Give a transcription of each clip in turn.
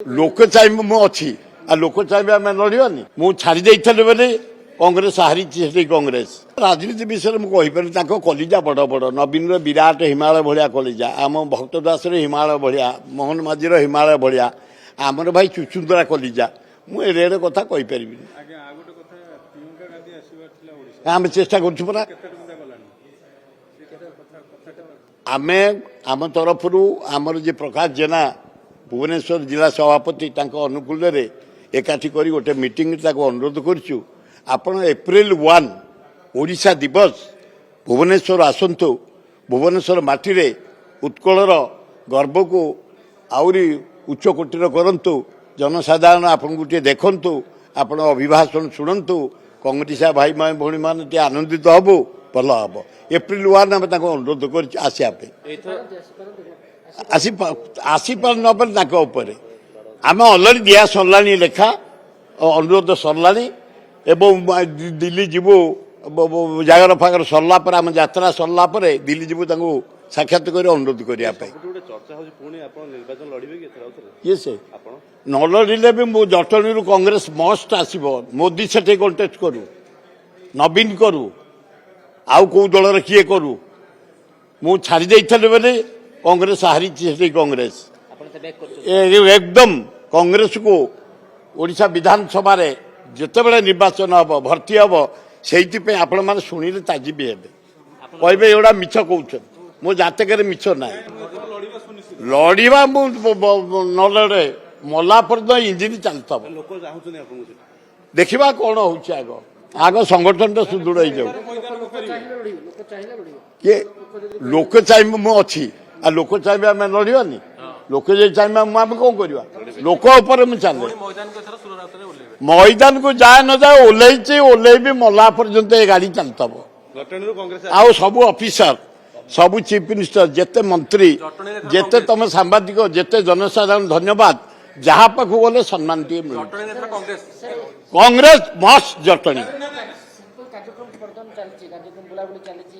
लोक चाहिए मु अच्छी आ लोक चाहिए आम लड़ानी मु छाड़ी देते बोले कांग्रेस हारी कांग्रेस राजनीति विषय में कहीपर कलिजा बड़ बड़ नवीन विराट हिमालय भाया कलिजा आम भक्त दास हिमालय भाया मोहन माझी हिमालय भाया आमर भाई चुचुंदरा कलिजा मुझे रेड़ कथा कहीपर आम चेष्टा करा आम आम तरफ आमर जी प्रकाश जेना भुवनेश्वर जिला सभापति अनुकूल एकाठी कर गोटे मीटिंग अनुरोध करूँ आपण एप्रिल 1 ओडिशा दिवस भुवनेश्वर आसतु भुवनेश्वर माटी उत्कलर गर्व को आउरी उच्चकोटीर करंतु जनसाधारण आपन गोटे देखंतु आपण अभिभाषण शुणंतु कांग्रेसा भाई भौणी मान आनंदित हबु भल हम एप्रिल 1 आम अनुरोध कर आसीपार नपर आम अलरेडी दिया सरला लेखा अनुरोध सरला एवं दिल्ली जीवु जागर फागर सरला पर आम यात्रा सरला दिल्ली जीवु साक्षात कर अनुरोध करने ये से न लड़े भी मो जटणी कांग्रेस मस्ट आसो मोदी से कंटेस्ट करू नवीन करू आउ कौ दल किए करू मु छाड़ी देते बोले कांग्रेस हारी कांग्रेस एकदम कांग्रेस को ओडिशा विधानसभा जिते बड़े निर्वाचन हम भर्ती हम से आपण मैंने शुणिले ताजिबी हे कहे एगुड़ा मिछ कौन मो जातक मिछ ना लड़वा न लड़े मला पर्यटन इंजिन चलता देखा कौन हो आग आग संगठन तो सुदृढ़ हो जाऊ किए लोक चाहिए मु अच्छी आ लोक चाहिए आम लड़ानी लोक चाहिए आम कौन करवा लोक चले मैदान को जाए न जाए ओल्लैची ओल्लैबी मला पर्यंत ये गाड़ी चलता आउ सब ऑफिसर सब चीफ मिनिस्टर जेते मंत्री जेते तुम सांबादिक जेते जनसाधारण धन्यवाद जहाँ पाख गले सम्मान टे कांग्रेस मस्त जटणी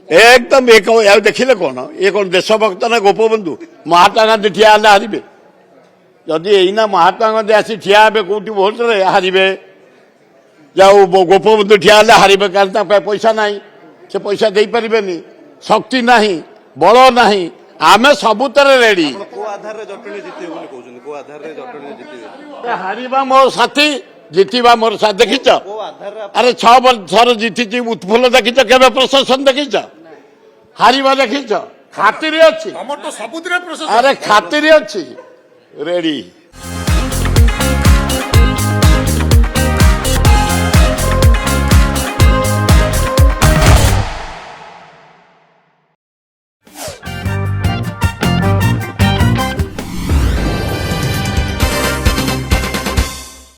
एकदम एक देखिले कौन ये कौन देशभक्त ना गोपबंधु महात्मा गांधी ठिया हारे जदि यहीना महात्मा गांधी आसी ठिया हे कौटी भोट हारे जाऊ गोपबंधु ठिया हारे कारण पैसा ना से पैसा दे पारे शक्ति ना बल ना आमे सबुतर रेडी हारिबा मो साथी जीतिबा मोर साथ देखिच अरे 6 वर्ष जीति उत्फुल्ल देखिच केबे प्रशासन देखिच हारिबा देखिच खातिर अच्छी अरे खातिर अच्छी रेडी।